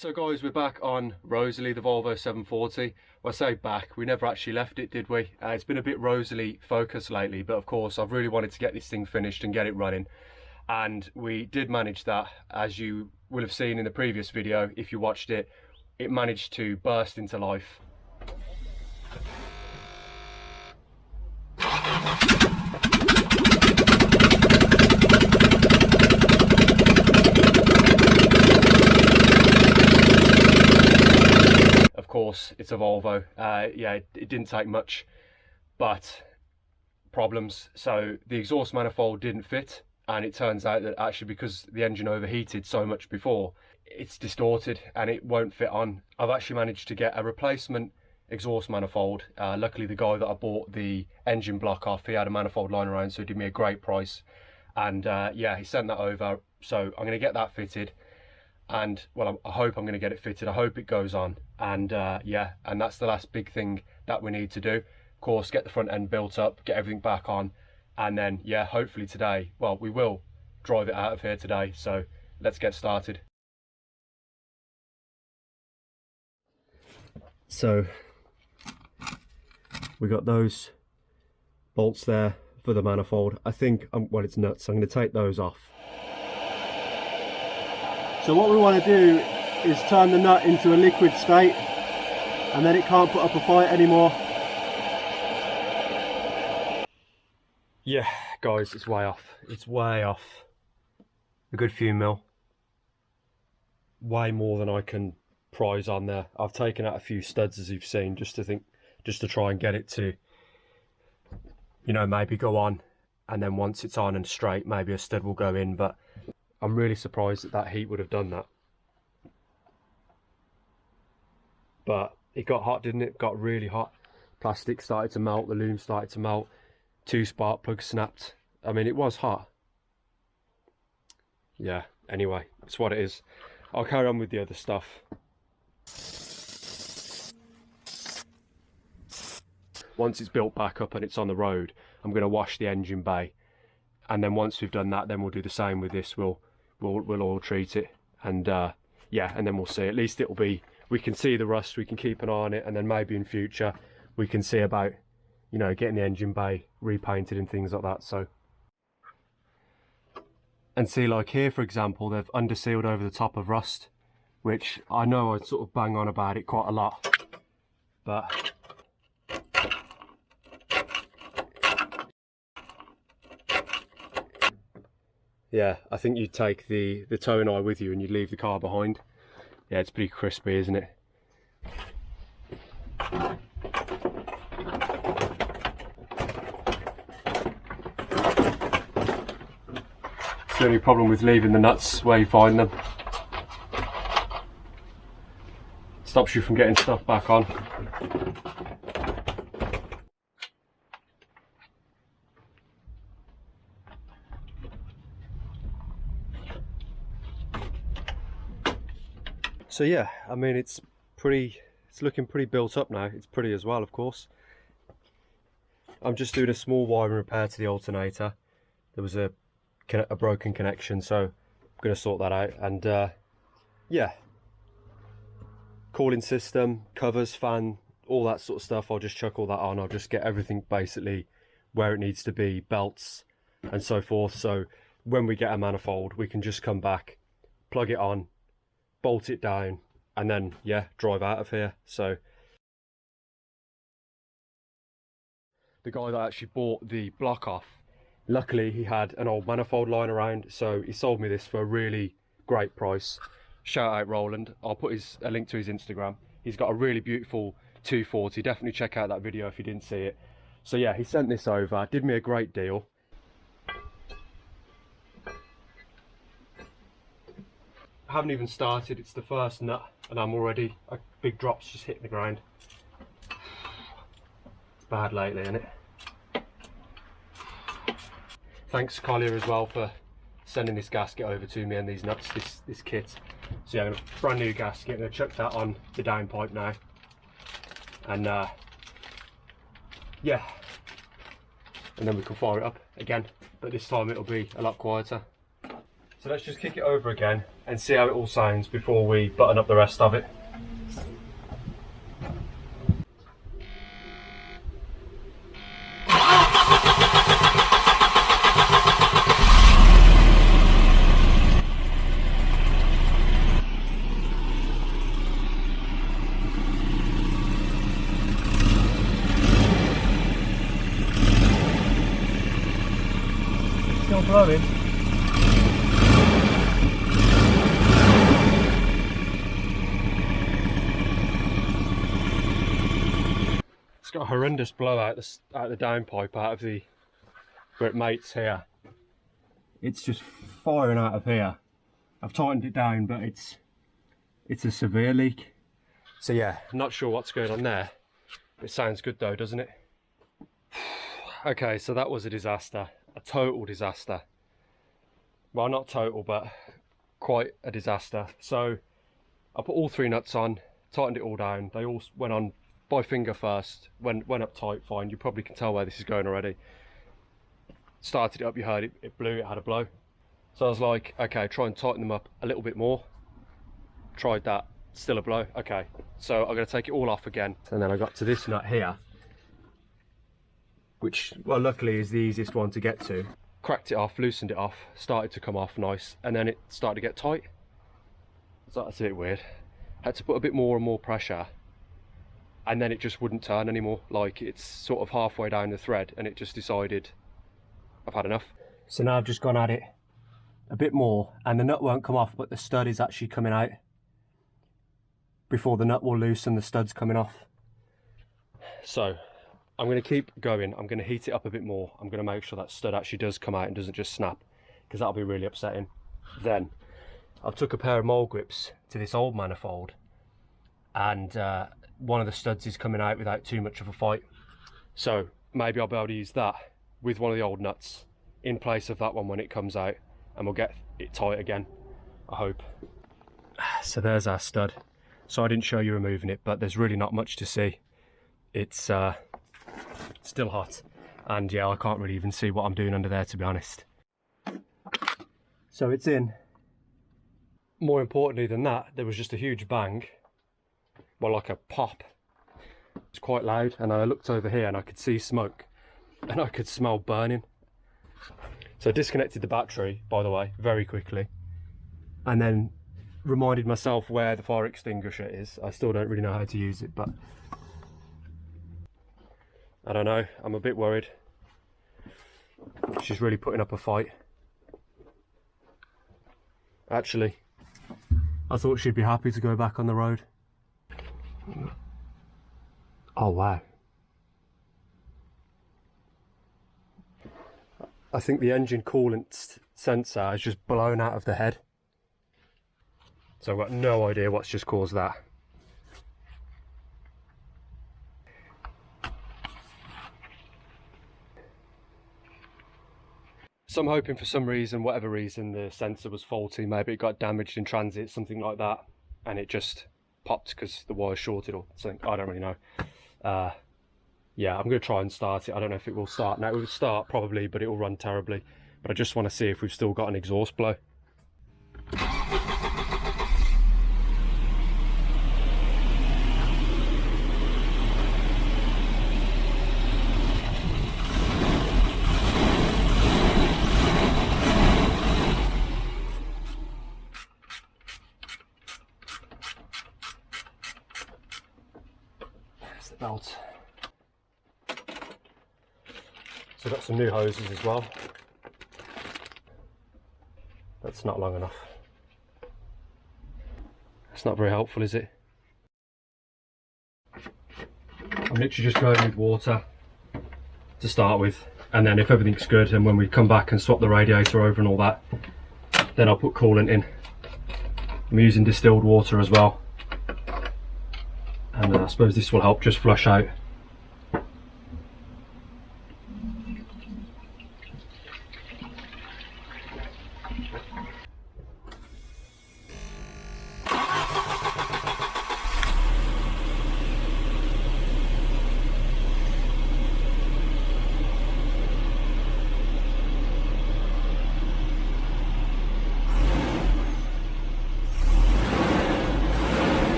So guys, we're back on Rosalie, the Volvo 740. Well, I say back, we never actually left it, did we? It's been a bit Rosalie focused lately, but of course I've really wanted to get this thing finished and get it running. And we did manage that. As you will have seen in the previous video, if you watched it, it managed to burst into life. It's a Volvo. Yeah, it didn't take much, but problems. So the exhaust manifold didn't fit, and it turns out that actually because the engine overheated so much before, it's distorted and it won't fit on. I've actually managed to get a replacement exhaust manifold. Luckily the guy that I bought the engine block off, he had a manifold lying around, so he did me a great price, and yeah, he sent that over. So I'm going to get that fitted. And well, I hope I'm going to get it fitted. I hope it goes on, and yeah, and that's the last big thing that we need to do. Of course, get the front end built up, get everything back on, and then yeah, hopefully today, well, we will drive it out of here today. So let's get started. So we got those bolts there for the manifold. I think well, it's nuts. I'm going to take those off. So what we want to do is turn the nut into a liquid state, and then it can't put up a fight anymore. Yeah, guys, it's way off. It's way off. A good few mil. Way more than I can prize on there. I've taken out a few studs, as you've seen, just to try and get it to, you know, maybe go on, and then once it's on and straight, maybe a stud will go in, but I'm really surprised that that heat would have done that. But it got hot, didn't it? It got really hot. Plastic started to melt, the loom started to melt, 2 spark plugs snapped. I mean, it was hot. Yeah, anyway, it's what it is. I'll carry on with the other stuff. Once it's built back up and it's on the road, I'm going to wash the engine bay. And then once we've done that, then we'll do the same with this. We'll oil treat it, and yeah, and then we'll see. At least it'll be, we can see the rust, we can keep an eye on it, and then maybe in future we can see about, you know, getting the engine bay repainted and things like that. So, and see, like here for example, they've undersealed over the top of rust, which I know I sort of bang on about it quite a lot, but yeah, I think you'd take the towing eye with you and you'd leave the car behind. Yeah, it's pretty crispy, isn't it? It's the only problem with leaving the nuts where you find them. Stops you from getting stuff back on. So yeah, I mean, it's looking pretty built up now. It's pretty as well, of course. I'm just doing a small wiring repair to the alternator. There was a broken connection, so I'm going to sort that out. And yeah, cooling system, covers, fan, all that sort of stuff. I'll just chuck all that on. I'll just get everything basically where it needs to be, belts and so forth. So when we get a manifold, we can just come back, plug it on, bolt it down, and then yeah, drive out of here. So the guy that actually bought the block off, luckily he had an old manifold lying around, so he sold me this for a really great price. Shout out Roland. I'll put a link to his Instagram. He's got a really beautiful 240. Definitely check out that video if you didn't see it. So yeah, he sent this over, did me a great deal. I haven't even started, it's the first nut and I'm already, big drops just hitting the ground. It's bad lately, isn't it? Thanks Collier as well for sending this gasket over to me and these nuts, this kit. So yeah, I'm going to brand new gasket, I'm going to chuck that on the downpipe now. And yeah, and then we can fire it up again, but this time it'll be a lot quieter. So let's just kick it over again and see how it all sounds before we button up the rest of it. Still blowing. It's got a horrendous blow out the downpipe out of the where it mates here. It's just firing out of here. I've tightened it down, but it's a severe leak. So yeah, not sure what's going on there. It sounds good though, doesn't it? Okay, so that was a disaster. A total disaster. Well, not total, but quite a disaster. So I put all 3 nuts on, tightened it all down. They all went on by finger first, went up tight, fine. You probably can tell where this is going already. Started it up, you heard it blew, it had a blow. So I was like, okay, try and tighten them up a little bit more. Tried that, still a blow. Okay, so I'm going to take it all off again. And then I got to this nut here, which, well, luckily is the easiest one to get to. Cracked it off, loosened it off, started to come off nice, and then it started to get tight. So that's a bit weird. Had to put a bit more and more pressure, and then it just wouldn't turn anymore. Like, it's sort of halfway down the thread, and it just decided I've had enough. So now I've just gone at it a bit more, and the nut won't come off, but the stud is actually coming out before the nut will loosen. The stud's coming off. So I'm going to keep going. I'm going to heat it up a bit more. I'm going to make sure that stud actually does come out and doesn't just snap, because that'll be really upsetting. Then I've took a pair of mole grips to this old manifold, and one of the studs is coming out without too much of a fight. So maybe I'll be able to use that with one of the old nuts in place of that one when it comes out, and we'll get it tight again, I hope. So there's our stud. So I didn't show you removing it, but there's really not much to see. It's still hot, and yeah, I can't really even see what I'm doing under there, to be honest. So it's in. More importantly than that, there was just a huge bang, well, like a pop. It's quite loud, and I looked over here and I could see smoke, and I could smell burning. So I disconnected the battery, by the way, very quickly, and then reminded myself where the fire extinguisher is. I still don't really know how to use it, but I don't know, I'm a bit worried. She's really putting up a fight. Actually, I thought she'd be happy to go back on the road. Oh wow. I think the engine coolant sensor has just blown out of the head. So I've got no idea what's just caused that. So I'm hoping for some reason, whatever reason, the sensor was faulty. Maybe it got damaged in transit, something like that, and it just popped because the wire shorted or something. I don't really know. Yeah, I'm going to try and start it. I don't know if it will start. Now it will start probably, but it will run terribly. But I just want to see if we've still got an exhaust blow. There's the belt. So I've got some new hoses as well. That's not long enough. It's not very helpful, is it? I'm literally just going with water to start with, and then if everything's good, and when we come back and swap the radiator over and all that, then I'll put coolant in. I'm using distilled water as well, and I suppose this will help just flush out.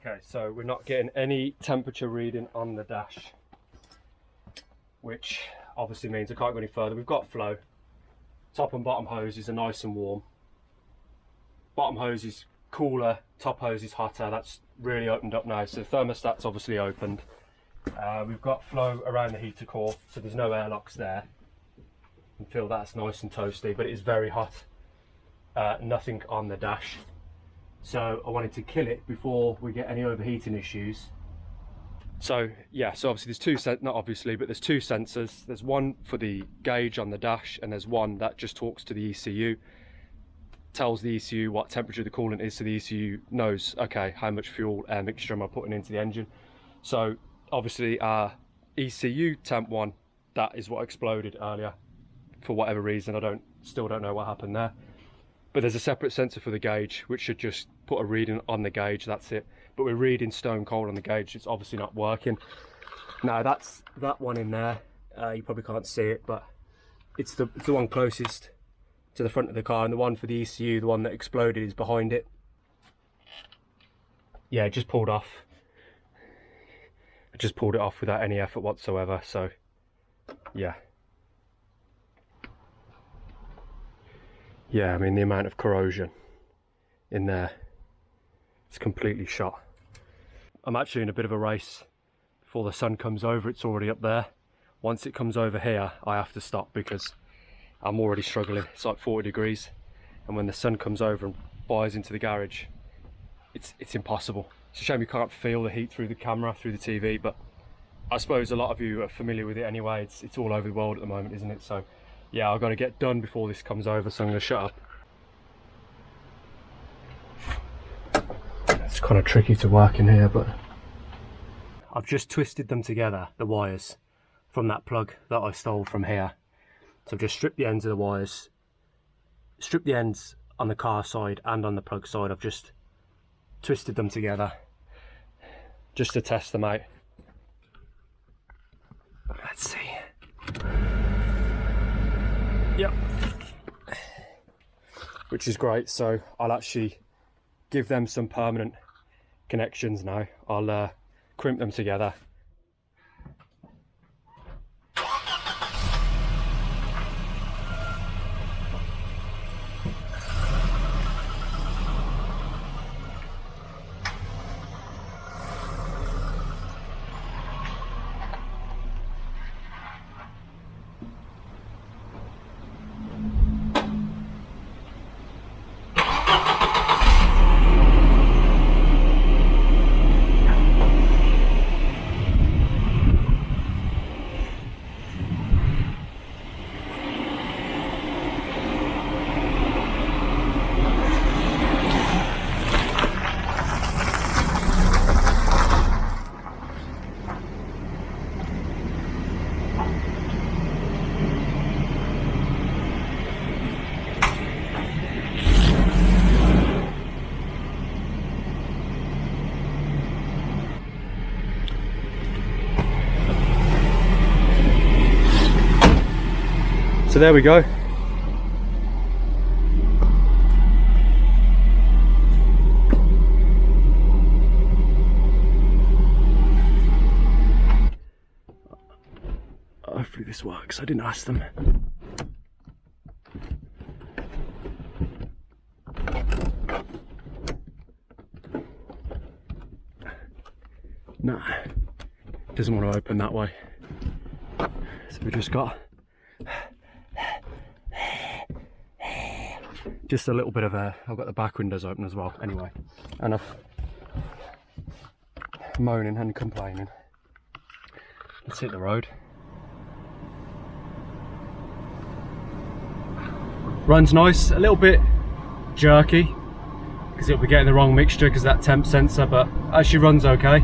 Okay, so we're not getting any temperature reading on the dash, which obviously means I can't go any further. We've got flow. Top and bottom hoses are nice and warm. Bottom hose is cooler, top hose is hotter. That's really opened up now. So the thermostat's obviously opened. We've got flow around the heater core, so there's no airlocks there. You can feel that's nice and toasty, but it is very hot. Nothing on the dash. So I wanted to kill it before we get any overheating issues. So yeah, so obviously there's there's two sensors. There's one for the gauge on the dash, and there's one that just talks to the ECU. Tells the ECU what temperature the coolant is, so the ECU knows, okay, how much fuel air mixture am I putting into the engine. So obviously our ECU temp one, that is what exploded earlier. For whatever reason, still don't know what happened there. But there's a separate sensor for the gauge, which should just put a reading on the gauge, that's it. But we're reading stone cold on the gauge, it's obviously not working. Now that's that one in there, you probably can't see it, but it's the one closest to the front of the car, and the one for the ECU, the one that exploded, is behind it. Yeah, it just pulled off. I just pulled it off without any effort whatsoever, so yeah. Yeah, I mean, the amount of corrosion in there, it's completely shot. I'm actually in a bit of a race. Before the sun comes over, it's already up there. Once it comes over here, I have to stop because I'm already struggling. It's like 40 degrees. And when the sun comes over and fires into the garage, it's impossible. It's a shame you can't feel the heat through the camera, through the TV, but I suppose a lot of you are familiar with it anyway. It's all over the world at the moment, isn't it? So yeah, I've got to get done before this comes over, so I'm going to shut up. It's kind of tricky to work in here, but I've just twisted them together, the wires, from that plug that I stole from here. So I've just stripped the ends of the wires, stripped the ends on the car side and on the plug side. I've just twisted them together just to test them out. Let's see. Yep. Which is great, so I'll actually give them some permanent connections now. I'll crimp them together. So there we go. Hopefully this works. I didn't ask them. No, doesn't want to open that way. So we just got just a little bit of air. I've got the back windows open as well. Anyway, enough moaning and complaining. Let's hit the road. Runs nice, a little bit jerky because it'll be getting the wrong mixture because of that temp sensor, but actually runs okay.